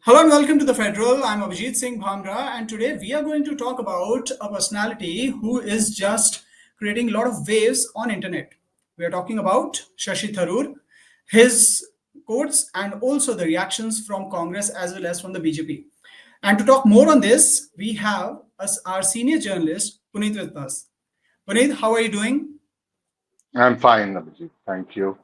Hello and welcome to the Federal. I'm Abhijit Singh Bhamra, and today we are going to talk about a personality who is just creating a lot of waves on internet. We are talking about Shashi Tharoor, his quotes, and also the reactions from Congress as well as from the BJP. And to talk more on this, we have us, our senior journalist Puneet with us. Puneet, how are you doing? I'm fine, Abhijit. Thank you.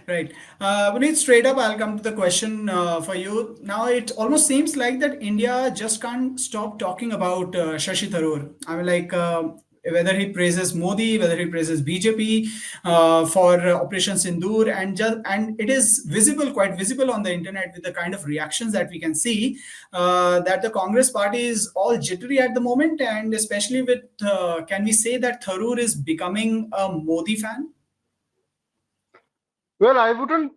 Right. Puneet, straight up, I'll come to the question for you. Now, it almost seems like that India just can't stop talking about Shashi Tharoor. I mean, whether he praises Modi, whether he praises BJP for Operation Sindoor, and it is visible, quite visible on the internet with the kind of reactions that we can see that the Congress party is all jittery at the moment, and especially with, can we say that Tharoor is becoming a Modi fan? Well, I wouldn't,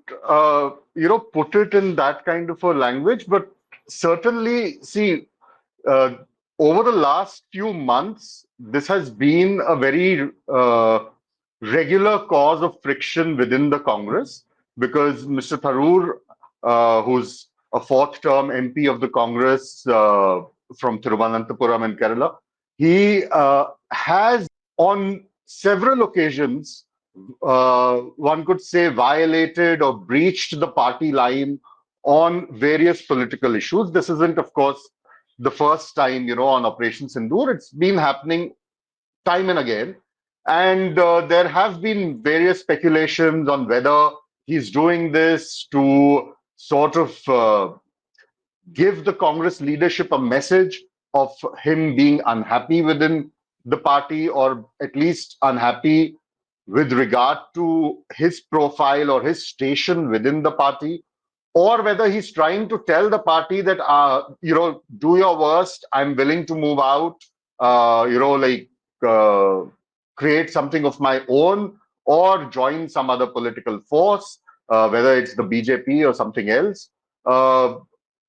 put it in that kind of a language, but certainly, see, uh, over the last few months, this has been a very regular cause of friction within the Congress because Mr. Tharoor, who's a fourth-term MP of the Congress from Thiruvananthapuram in Kerala, he has on several occasions one could say, violated or breached the party line on various political issues. This isn't, of course, the first time, on Operation Sindoor. It's been happening time and again. And there have been various speculations on whether he's doing this to sort of give the Congress leadership a message of him being unhappy within the party, or at least unhappy with regard to his profile or his station within the party, or whether he's trying to tell the party that, do your worst, I'm willing to move out, uh, create something of my own, or join some other political force, whether it's the BJP or something else. Uh,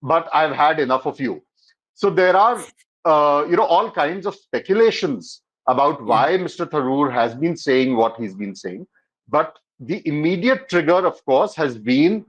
but I've had enough of you. So there are, all kinds of speculations about Yeah. why Mr. Tharoor has been saying what he's been saying. But the immediate trigger, of course, has been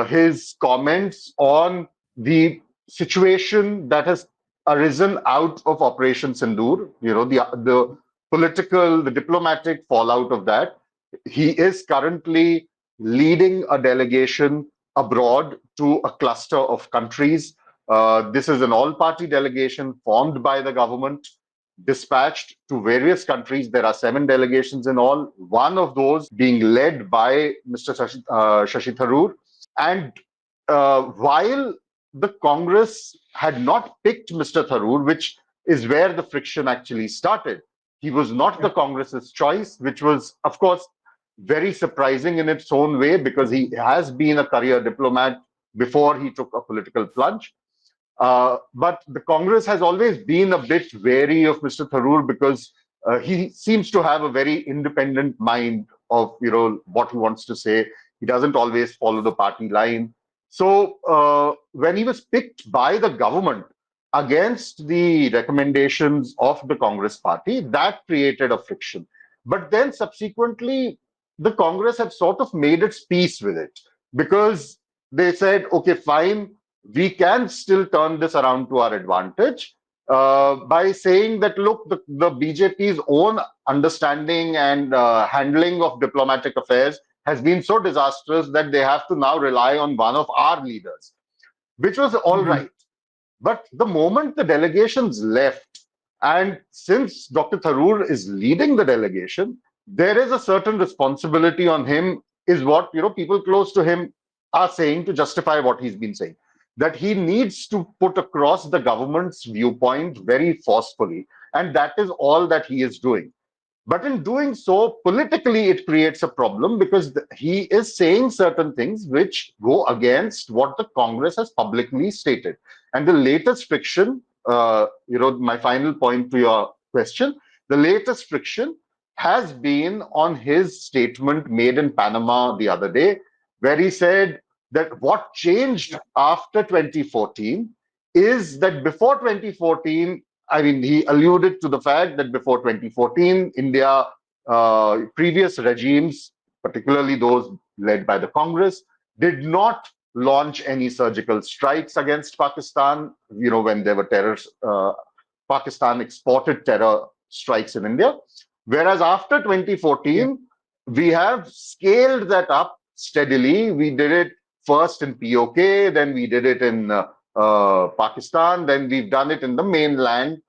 his comments on the situation that has arisen out of Operation Sindoor, the political, the diplomatic fallout of that. He is currently leading a delegation abroad to a cluster of countries. This is an all party delegation formed by the government, dispatched to various countries. There are 7 delegations in all, one of those being led by Mr. Shashi Tharoor. And while the Congress had not picked Mr. Tharoor, which is where the friction actually started, he was not the Congress's choice, which was, of course, very surprising in its own way because he has been a career diplomat before he took a political plunge. But the Congress has always been a bit wary of Mr. Tharoor because he seems to have a very independent mind of what he wants to say. He doesn't always follow the party line. So when he was picked by the government against the recommendations of the Congress party, that created a friction. But then subsequently, the Congress had sort of made its peace with it because they said, okay, fine, we can still turn this around to our advantage by saying that, look, the BJP's own understanding and handling of diplomatic affairs has been so disastrous that they have to now rely on one of our leaders, which was all Mhm. right. But the moment the delegations left, and since Dr. Tharoor is leading the delegation, there is a certain responsibility on him, is what people close to him are saying to justify what he's been saying. That he needs to put across the government's viewpoint very forcefully. And that is all that he is doing. But in doing so, politically, it creates a problem because he is saying certain things which go against what the Congress has publicly stated. And the latest friction, my final point to your question, the latest friction has been on his statement made in Panama the other day, where he said that what changed after 2014 is that before 2014, I mean, he alluded to the fact that before 2014, India, previous regimes, particularly those led by the Congress, did not launch any surgical strikes against Pakistan. When there were terrorists, Pakistan exported terror strikes in India. Whereas after Yeah. 2014, we have scaled that up steadily. We did it first in POK, then we did it in Pakistan, then we've done it in the mainland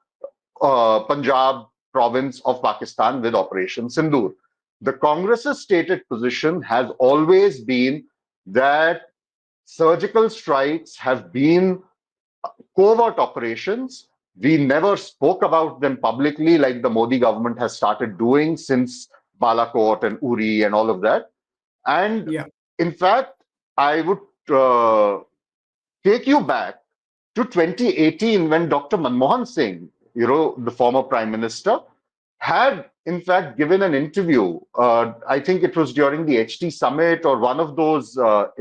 Punjab province of Pakistan with Operation Sindoor. The Congress's stated position has always been that surgical strikes have been covert operations. We never spoke about them publicly like the Modi government has started doing since Balakot and Uri and all of that. And Yeah. in fact, I would take you back to 2018 when Dr. Manmohan Singh, the former prime minister, had in fact given an interview. I think it was during the HT summit or one of those, like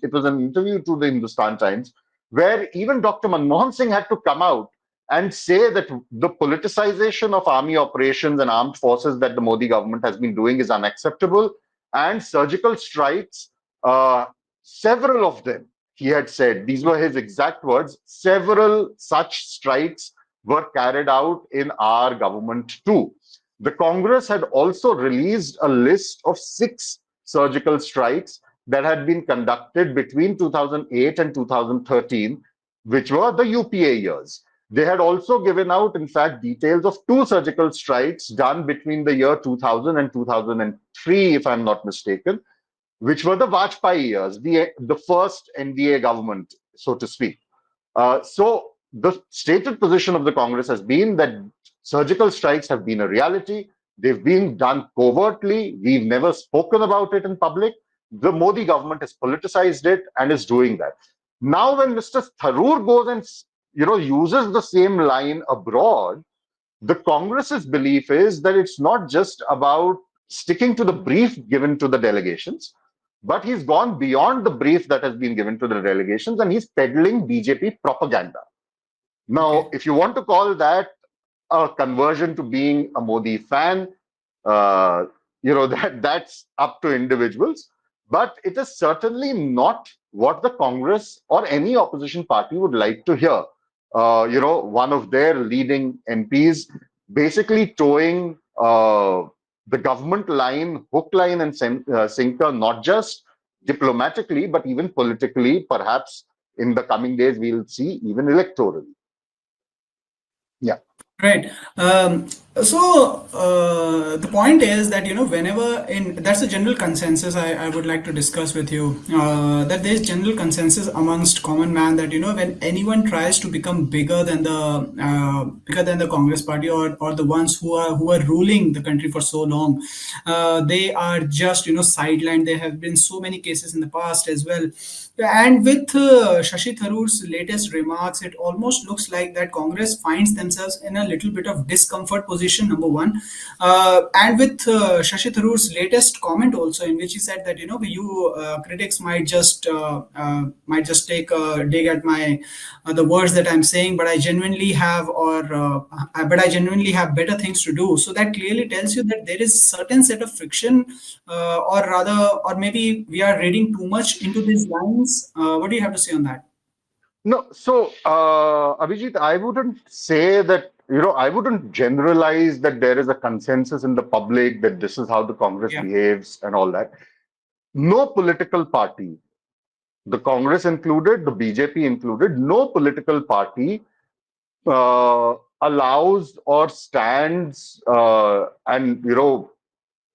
it was an interview to the Hindustan Times, where even Dr. Manmohan Singh had to come out and say that the politicization of army operations and armed forces that the Modi government has been doing is unacceptable. And surgical strikes, uh, several of them, he had said, these were his exact words, several such strikes were carried out in our government too. The Congress had also released a list of 6 surgical strikes that had been conducted between 2008 and 2013, which were the UPA years. They had also given out, in fact, details of 2 surgical strikes done between the year 2000 and 2003, if I'm not mistaken, which were the Vajpayee years, the first NDA government, so to speak. So the stated position of the Congress has been that surgical strikes have been a reality. They've been done covertly. We've never spoken about it in public. The Modi government has politicized it and is doing that. Now, when Mr. Tharoor goes and uses the same line abroad, the Congress's belief is that it's not just about sticking to the brief given to the delegations, but he's gone beyond the brief that has been given to the delegations and he's peddling BJP propaganda. Now, Okay. if you want to call that a conversion to being a Modi fan, uh, that's up to individuals. But it is certainly not what the Congress or any opposition party would like to hear. One of their leading MPs basically towing the government line, hook, line, and sinker, not just diplomatically, but even politically. Perhaps in the coming days, we'll see even electorally. Yeah. Right. The point is that, whenever that's a general consensus I would like to discuss with you, that there's general consensus amongst common man that, when anyone tries to become bigger than the Congress party, or the ones who are ruling the country for so long, they are just, sidelined. There have been so many cases in the past as well. And with Shashi Tharoor's latest remarks, it almost looks like that Congress finds themselves in a little bit of discomfort position, number one. And with Shashi Tharoor's latest comment also, in which he said that, you critics might just take a dig at my the words that I'm saying, but I genuinely have better things to do. So that clearly tells you that there is a certain set of friction, or maybe we are reading too much into these lines. What do you have to say on that? No, so Abhijit, I wouldn't say that, I wouldn't generalize that there is a consensus in the public that this is how the Congress Yeah. behaves and all that. No political party, the Congress included, the BJP included, no political party allows or stands and,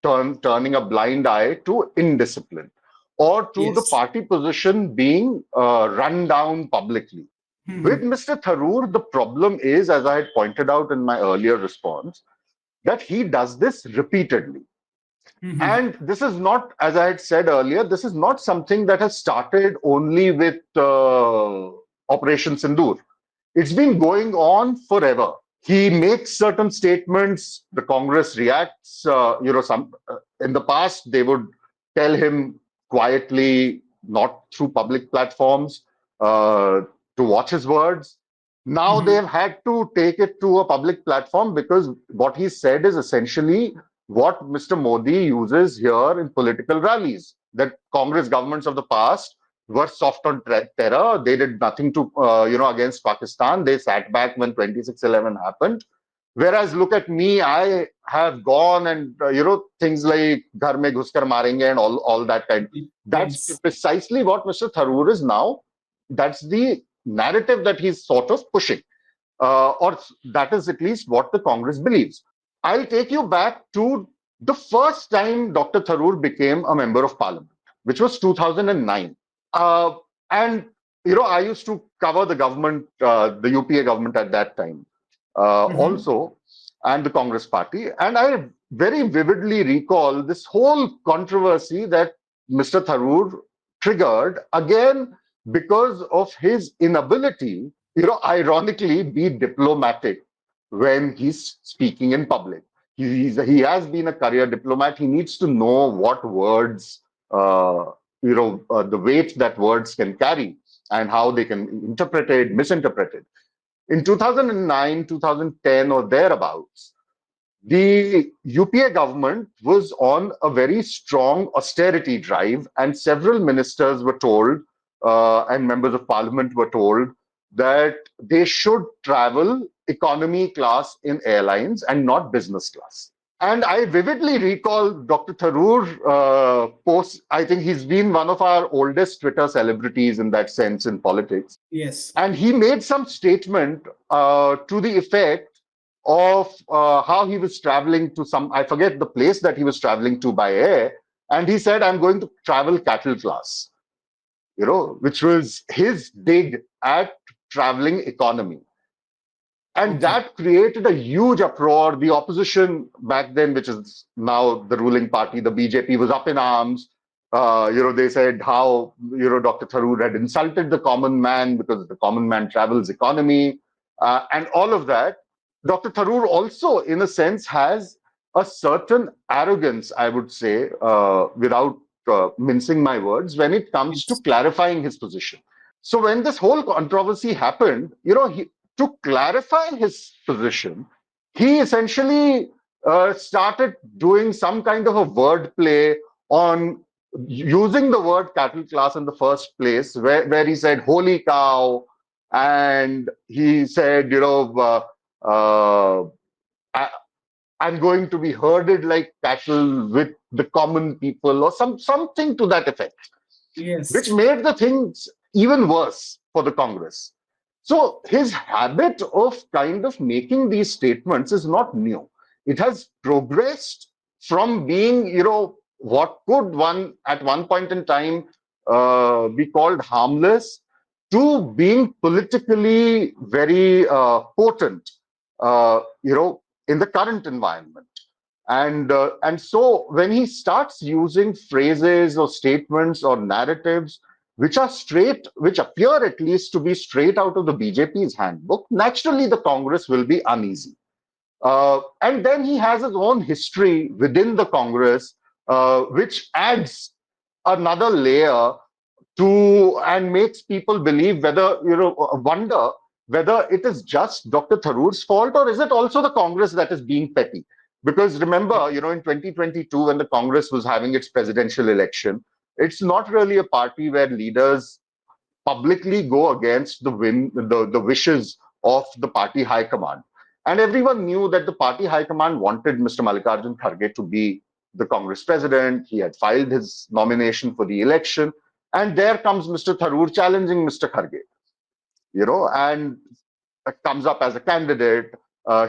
turning a blind eye to indiscipline or to the Yes. party position being run down publicly. With Hmm. Mr. Tharoor, the problem is, as I had pointed out in my earlier response, that he does this repeatedly. Hmm. And this is not, as I had said earlier, this is not something that has started only with Operation Sindoor. It's been going on forever. He makes certain statements, the Congress reacts. Some in the past they would tell him quietly, not through public platforms, to watch his words. Now Hmm. they've had to take it to a public platform because what he said is essentially what Mr. Modi uses here in political rallies, that Congress governments of the past were soft on terror. They did nothing to, against Pakistan. They sat back when 26/11 happened. Whereas, look at me, I have gone and, things like Ghar mein ghuskar marenge and all that kind. That's Yes. precisely what Mr. Tharoor is now. That's the narrative that he's sort of pushing. Or that is at least what the Congress believes. I'll take you back to the first time Dr. Tharoor became a member of parliament, which was 2009. Uh, and, I used to cover the government, the UPA government at that time, Mm-hmm. also, and the Congress party. And I very vividly recall this whole controversy that Mr. Tharoor triggered again because of his inability, ironically, be diplomatic when he's speaking in public. He has been a career diplomat. He needs to know what words, the weight that words can carry and how they can interpret it, misinterpret it. In 2009, 2010, or thereabouts, the UPA government was on a very strong austerity drive, and several ministers were told, and members of parliament were told, that they should travel economy class in airlines and not business class. And I vividly recall Dr. Tharoor post. I think he's been one of our oldest Twitter celebrities in that sense in politics. Yes. And he made some statement to the effect of how he was traveling to some, I forget the place that he was traveling to by air. And he said, I'm going to travel cattle class, which was his dig at traveling economy. And Okay. that created a huge uproar. The opposition back then, which is now the ruling party, the BJP, was up in arms. They said how, Dr. Tharoor had insulted the common man because the common man travels economy, and all of that. Dr. Tharoor also, in a sense, has a certain arrogance, I would say, without mincing my words, when it comes to Yes. clarifying his position. So when this whole controversy happened, to clarify his position, he essentially started doing some kind of a wordplay on using the word cattle class in the first place, where he said "holy cow," and he said, uh, I, I'm going to be herded like cattle with the common people, or something to that effect, which Yes. made the things even worse for the Congress. So his habit of kind of making these statements is not new. It has progressed from being, what could one at one point in time be called harmless, to being politically very potent, in the current environment. And so when he starts using phrases or statements or narratives which appear at least to be straight out of the BJP's handbook, naturally the Congress will be uneasy. And then he has his own history within the Congress, which adds another layer to, and makes people believe whether, wonder whether it is just Dr. Tharoor's fault, or is it also the Congress that is being petty. Because remember, in 2022, when the Congress was having its presidential election, it's not really a party where leaders publicly go against the wishes of the party high command. And everyone knew that the party high command wanted Mr. Mallikarjun Kharge to be the Congress president. He had filed his nomination for the election. And there comes Mr. Tharoor challenging Mr. Kharge, and comes up as a candidate.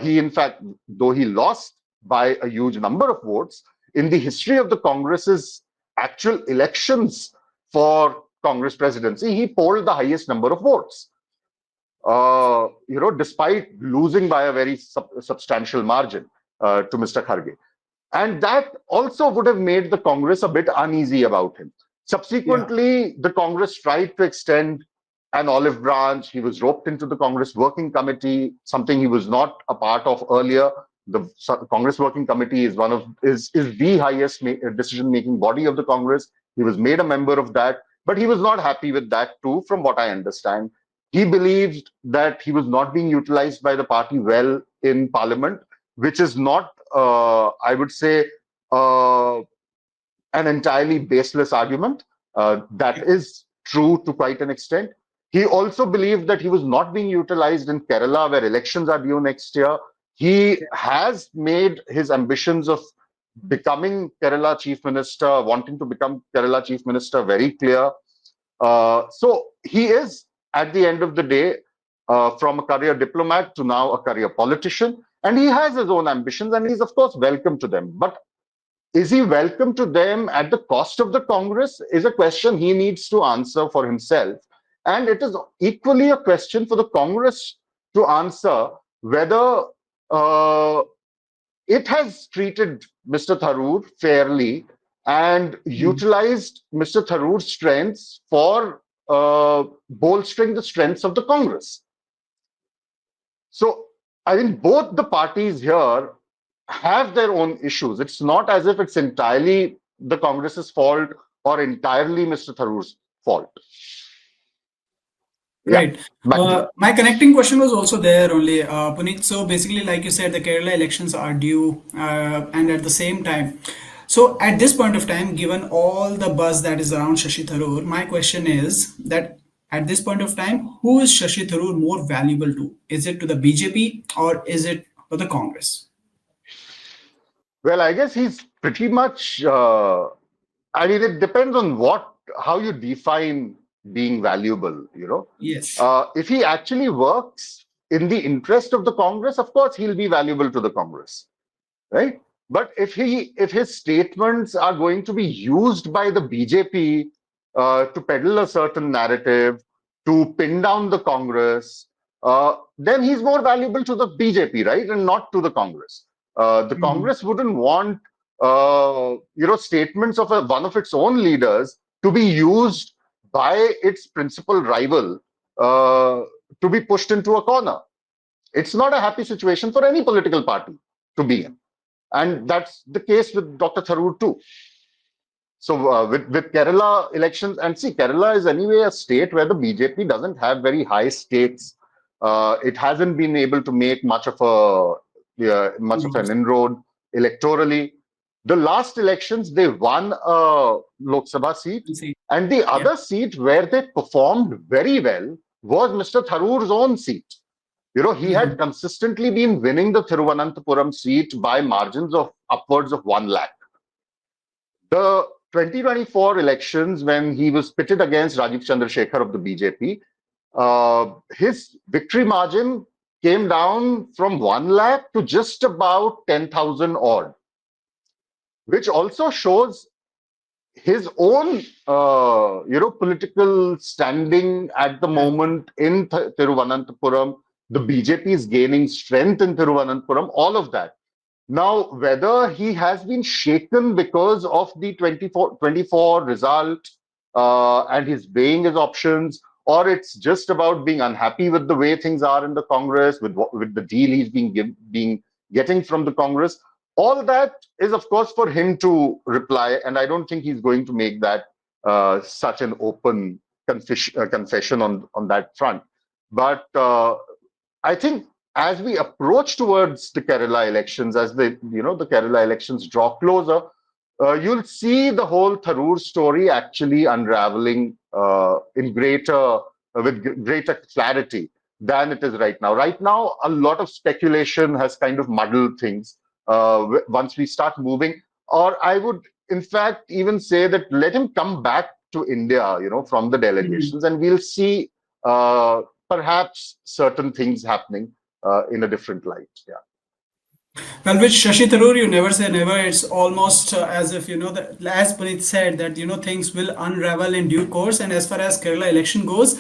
He, in fact, though he lost by a huge number of votes, in the history of the Congress's actual elections for Congress presidency, he polled the highest number of votes. Despite losing by a very substantial margin to Mr. Kharge. And that also would have made the Congress a bit uneasy about him. Yeah. Subsequently, the Congress tried to extend an olive branch. He was roped into the Congress Working Committee, something he was not a part of earlier. The Congress Working Committee is the highest decision-making body of the Congress. He was made a member of that, but he was not happy with that too, from what I understand. He believed that he was not being utilized by the party well in Parliament, which is not, I would say, uh, an entirely baseless argument. That Yeah. is true to quite an extent. He also believed that he was not being utilized in Kerala, where elections are due next year. He has made his ambitions of becoming Kerala chief minister, wanting to become Kerala chief minister, very clear. So he is, at the end of the day, from a career diplomat to now a career politician, and he has his own ambitions, and he's of course welcome to them. But is he welcome to them at the cost of the Congress? Is a question he needs to answer for himself, and it is equally a question for the Congress to answer whether uh, it has treated Mr. Tharoor fairly and Mhm. utilized Mr. Tharoor's strengths for bolstering the strengths of the Congress. So I think both the parties here have their own issues. It's not as if it's entirely the Congress's fault or entirely Mr. Tharoor's fault. Yeah, Right. back to you. My connecting question was also there only, Puneet. So basically, like you said, the Kerala elections are due, and at the same time, so at this point of time, given all the buzz that is around Shashi Tharoor, my question is that at this point of time, who is Shashi Tharoor more valuable to? Is it to the BJP or is it to the Congress? Well, I guess he's pretty much. I mean, it depends on how you define being valuable. Yes. If he actually works in the interest of the Congress, of course, he'll be valuable to the Congress, right? But if his statements are going to be used by the BJP to peddle a certain narrative, to pin down the Congress, then he's more valuable to the BJP, right, and not to the Congress. The Mhm. Congress wouldn't want statements of one of its own leaders to be used by its principal rival uh, to be pushed into a corner. It's not a happy situation for any political party to be in. And that's the case with Dr. Tharoor too. So with Kerala elections, and see, Kerala is anyway a state where the BJP doesn't have very high stakes. It hasn't been able to make much of an Indeed. inroad electorally. The last elections, they won a Lok Sabha seat, See. and the Yeah. other seat where they performed very well was Mr. Tharoor's own seat. He had Mhm. consistently been winning the Thiruvananthapuram seat by margins of upwards of 1 lakh. The 2024 elections, when he was pitted against Rajiv Chandrasekhar of the BJP, his victory margin came down from 1 lakh to just about 10,000 odd, which also shows his own, political standing at the Yeah. moment in Thiruvananthapuram. The BJP is gaining strength in Thiruvananthapuram, all of that. Now, whether he has been shaken because of the 24 result and he's weighing his options, or it's just about being unhappy with the way things are in the Congress, with the deal he's being getting from the Congress, all that is, of course, for him to reply. And I don't think he's going to make that such an open confession on that front. But I think as we approach towards the Kerala elections, as the Kerala elections draw closer, you'll see the whole Tharoor story actually unraveling in greater clarity than it is right now. Right now, a lot of speculation has kind of muddled things. Once we start moving, or I would, in fact, even say that let him come back to India, from the Mhm. delegations, and we'll see uh, perhaps certain things happening in a different light. Yeah. Well, with Shashi Tharoor, you never say never. It's almost as if, that, as Puneet said, that, things will unravel in due course. And as far as Kerala election goes,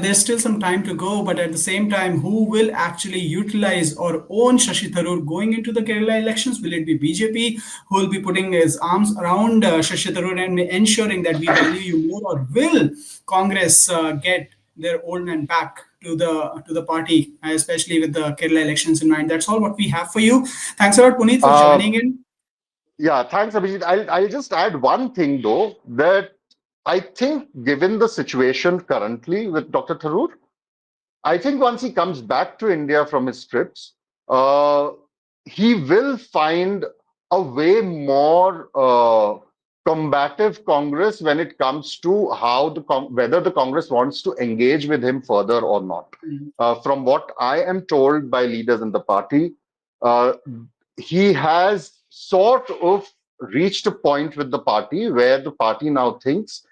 there's still some time to go. But at the same time, who will actually utilize or own Shashi Tharoor going into the Kerala elections? Will it be BJP who will be putting his arms around Shashi Tharoor and ensuring that we value you more? Or will Congress get their old man back to the party, especially with the Kerala elections in mind? That's all what we have for you. Thanks a lot, Puneet, for Uh, joining in. yeah, thanks, Abhijit. I'll just add one thing though, that I think given the situation currently with Dr. Tharoor, I think once he comes back to India from his trips, uh, he will find a way more combative Congress when it comes to how whether the Congress wants to engage with him further or not. Mm. From what I am told by leaders in the party, uh, he has sort of reached a point with the party where the party now thinks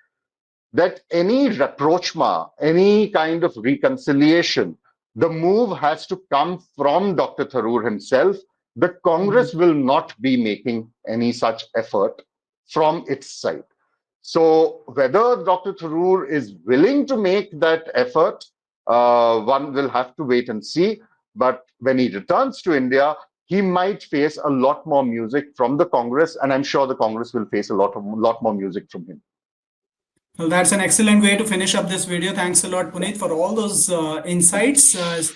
that any rapprochement, any kind of reconciliation, the move has to come from Dr. Tharoor himself. The Mhm. Congress will not be making any such effort from its side. So, whether Dr. Tharoor is willing to make that effort, one will have to wait and see. But when he returns to India, he might face a lot more music from the Congress, and I'm sure the Congress will face a lot more music from him. Well, that's an excellent way to finish up this video. Thanks a lot, Puneet, for all those insights.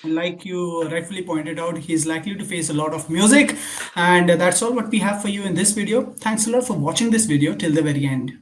Like you rightfully pointed out, he's likely to face a lot of music. And that's all what we have for you in this video. Thanks a lot for watching this video till the very end.